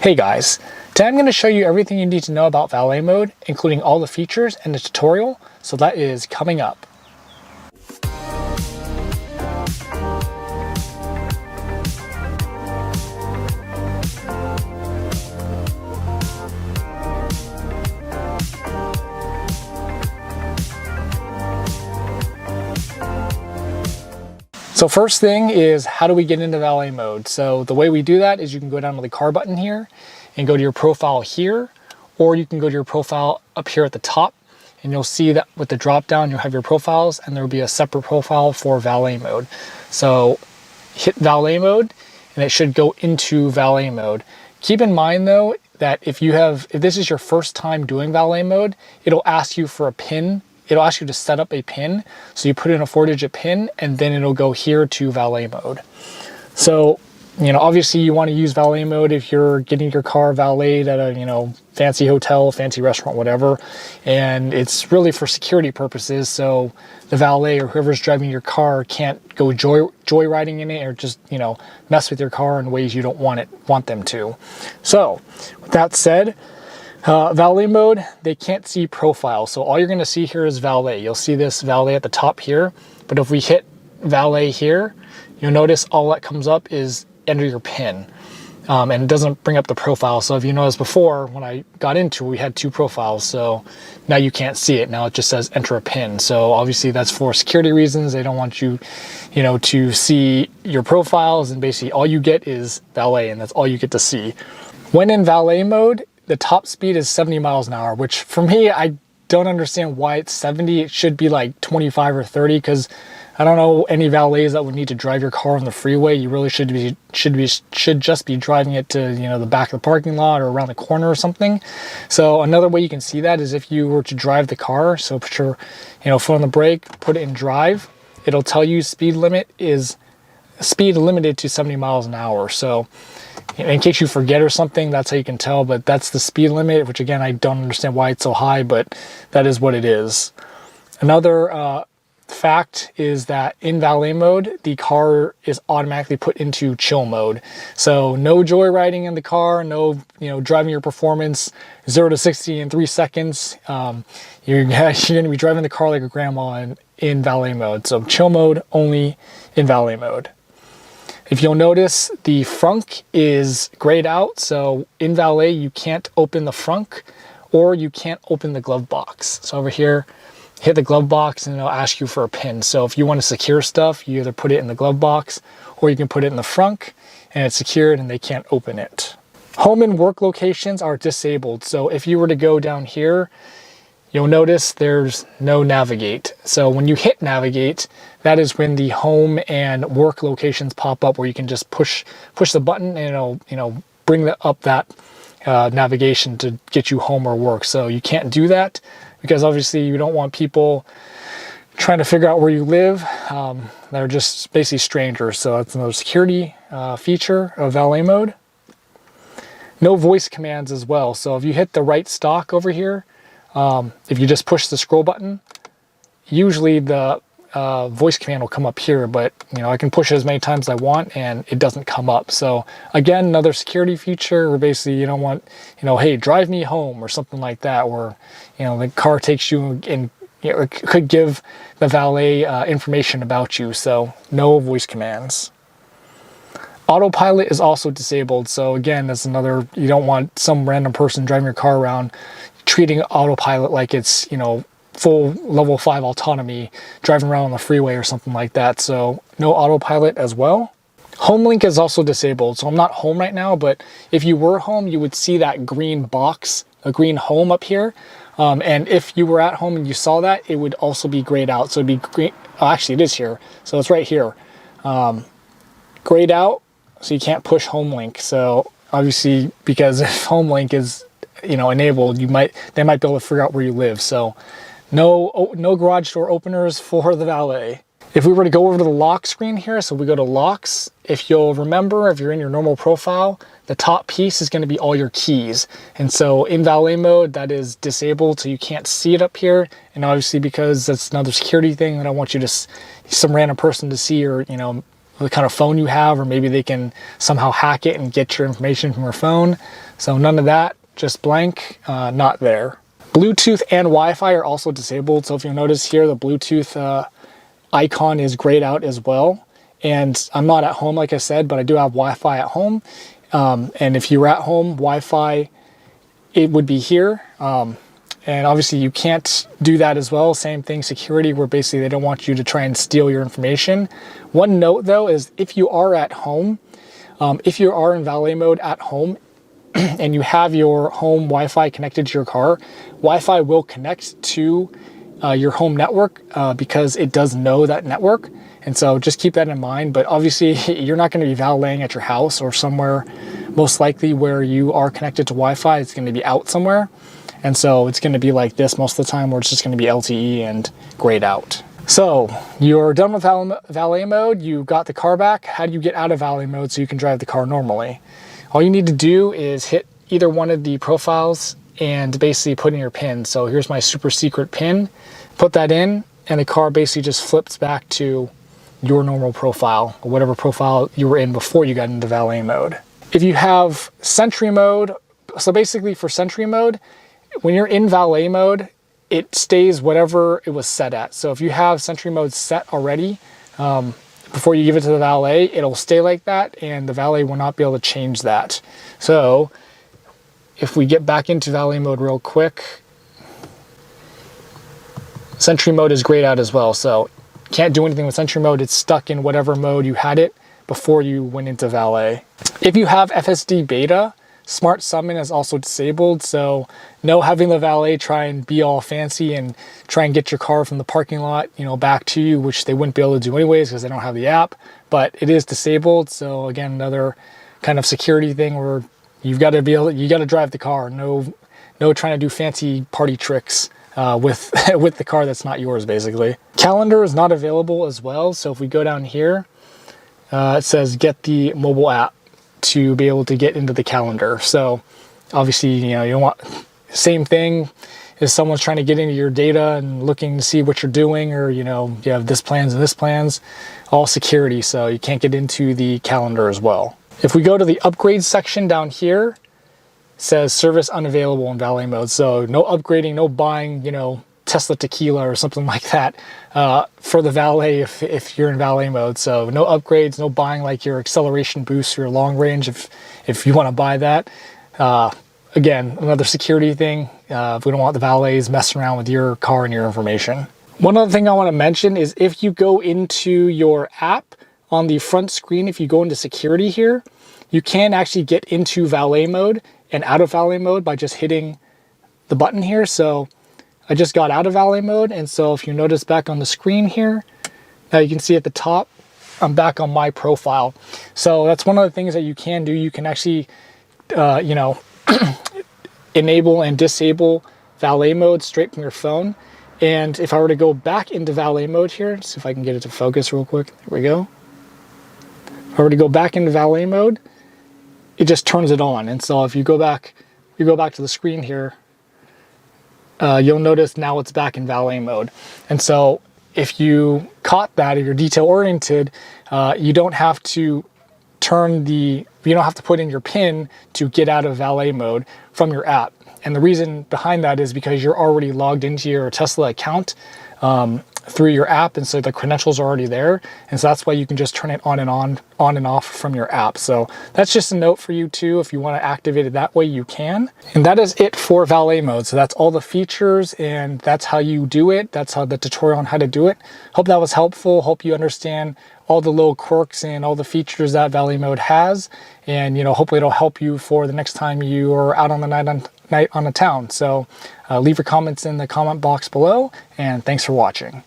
Hey guys, today I'm going to show you everything you need to know about valet mode, including all the features and the tutorial, so that is coming up. So first thing is, how do we get into valet mode? So the way we do that is you can go down to the car button here and go to your profile here, or you can go to your profile up here at the top, and you'll see that with the drop down you'll have your profiles, and there will be a separate profile for valet mode. So hit valet mode and it should go into valet mode. Keep in mind though that if this is your first time doing valet mode, it'll ask you for a PIN. It'll ask you to set up a PIN. So you put in a 4-digit PIN and then it'll go here to valet mode. So, obviously you want to use valet mode if you're getting your car valeted at a, fancy hotel, fancy restaurant, whatever. And it's really for security purposes. So the valet or whoever's driving your car can't go joyriding in it or just, mess with your car in ways you don't want them to. So with that said, valet mode, they can't see profile. So all you're going to see here is valet. You'll see this valet at the top here. But if we hit valet here, you'll notice all that comes up is enter your PIN. And it doesn't bring up the profile. So if you noticed before, when I got into it, we had two profiles. So now you can't see it. Now it just says enter a PIN. So obviously that's for security reasons. They don't want you, to see your profiles. And basically all you get is valet, and that's all you get to see. When in valet mode, the top speed is 70 miles an hour, which for me, I don't understand why it's 70. It should be like 25 or 30, because I don't know any valets that would need to drive your car on the freeway. You really should just be driving it to, the back of the parking lot or around the corner or something. So another way you can see that is if you were to drive the car. So put your, foot on the brake, put it in drive. It'll tell you speed limited to 70 miles an hour. So in case you forget or something, that's how you can tell, but that's the speed limit, which again, I don't understand why it's so high, but that is what it is. Another fact is that in valet mode, the car is automatically put into chill mode. So no joyriding in the car, no, driving your performance 0 to 60 in 3 seconds. You're going to be driving the car like a grandma in valet mode. So chill mode only in valet mode. If you'll notice, the frunk is grayed out. So in valet, you can't open the frunk or you can't open the glove box. So over here, hit the glove box and it'll ask you for a PIN. So if you want to secure stuff, you either put it in the glove box or you can put it in the frunk and it's secured and they can't open it. Home and work locations are disabled. So if you were to go down here, you'll notice there's no navigate. So when you hit navigate, that is when the home and work locations pop up, where you can just push the button and it'll bring up that navigation to get you home or work. So you can't do that because obviously you don't want people trying to figure out where you live. They're just basically strangers. So that's another security feature of valet mode. No voice commands as well. So if you hit the right stalk over here, if you just push the scroll button, usually the voice command will come up here, but I can push it as many times as I want and it doesn't come up. So again, another security feature where basically you don't want, hey, drive me home or something like that, or the car takes you and it could give the valet information about you. So no voice commands. Autopilot is also disabled. So again, that's another, you don't want some random person driving your car around treating autopilot like it's, full level 5 autonomy, driving around on the freeway or something like that. So no autopilot as well. Homelink is also disabled. So I'm not home right now, but if you were home, you would see that green box, a green home up here. And if you were at home and you saw that, it would also be grayed out. So it'd be green. Oh, actually it is here. So it's right here. Grayed out, so you can't push Homelink. So obviously, because if Homelink is enabled, they might be able to figure out where you live. So no garage door openers for the valet. If we were to go over to the lock screen here, so we go to locks, if you'll remember, if you're in your normal profile, the top piece is going to be all your keys. And so in valet mode, that is disabled, so you can't see it up here. And obviously, because that's another security thing, I don't want you to, some random person to see your, what kind of phone you have, or maybe they can somehow hack it and get your information from your phone. So none of that, just blank, not there. Bluetooth and Wi-Fi are also disabled. So if you'll notice here, the Bluetooth icon is grayed out as well. And I'm not at home, like I said, but I do have Wi-Fi at home. And if you were at home, Wi-Fi, it would be here. And obviously you can't do that as well. Same thing, security, where basically they don't want you to try and steal your information. One note though is if you are at home, if you are in valet mode at home and you have your home Wi-Fi connected to your car, Wi-Fi will connect to your home network because it does know that network. And so just keep that in mind. But obviously you're not going to be valeting at your house or somewhere, most likely where you are connected to Wi-Fi. It's going to be out somewhere. And so it's going to be like this most of the time, where it's just going to be LTE and grayed out. So you're done with valet mode. You got the car back. How do you get out of valet mode so you can drive the car normally? All you need to do is hit either one of the profiles and basically put in your PIN. So here's my super secret PIN. Put that in, and the car basically just flips back to your normal profile, or whatever profile you were in before you got into valet mode. If you have Sentry mode, so basically for Sentry mode, when you're in valet mode, it stays whatever it was set at. So if you have Sentry mode set already, before you give it to the valet, it'll stay like that, and the valet will not be able to change that. So if we get back into valet mode real quick, Sentry mode is grayed out as well. So can't do anything with Sentry mode. It's stuck in whatever mode you had it before you went into valet. If you have FSD beta, Smart Summon is also disabled, so no having the valet try and be all fancy and try and get your car from the parking lot, back to you, which they wouldn't be able to do anyways because they don't have the app, but it is disabled. So again, another kind of security thing where you got to drive the car. No trying to do fancy party tricks with the car that's not yours, basically. Calendar is not available as well. So if we go down here, it says get the mobile app to be able to get into the calendar. So obviously, you don't want, same thing as someone's trying to get into your data and looking to see what you're doing, or you have this plans and this plans, all security. So you can't get into the calendar as well. If we go to the upgrade section down here, it says service unavailable in valet mode. So no upgrading, no buying, Tesla tequila or something like that for the valet if you're in valet mode. So no upgrades, no buying like your acceleration boost or your long range if you want to buy that. Again, another security thing. We don't want the valets messing around with your car and your information. One other thing I want to mention is if you go into your app on the front screen, if you go into security here, you can actually get into valet mode and out of valet mode by just hitting the button here. So I just got out of valet mode, and so if you notice back on the screen here, now you can see at the top, I'm back on my profile. So that's one of the things that you can do. You can actually, enable and disable valet mode straight from your phone. And if I were to go back into valet mode here, see if I can get it to focus real quick. There we go. If I were to go back into valet mode, it just turns it on. And so if you go back to the screen here, you'll notice now it's back in valet mode. And so if you caught that, or you're detail oriented, you don't have to put in your PIN to get out of valet mode from your app. And the reason behind that is because you're already logged into your Tesla account through your app, and so the credentials are already there, and so that's why you can just turn it on and off from your app. So that's just a note for you too. If you want to activate it that way, you can. And that is it for valet mode. So that's all the features, and that's how you do it. That's how the tutorial on how to do it. Hope that was helpful. Hope you understand all the little quirks and all the features that valet mode has, and hopefully it'll help you for the next time you are out on the night on the town. So leave your comments in the comment box below, and thanks for watching.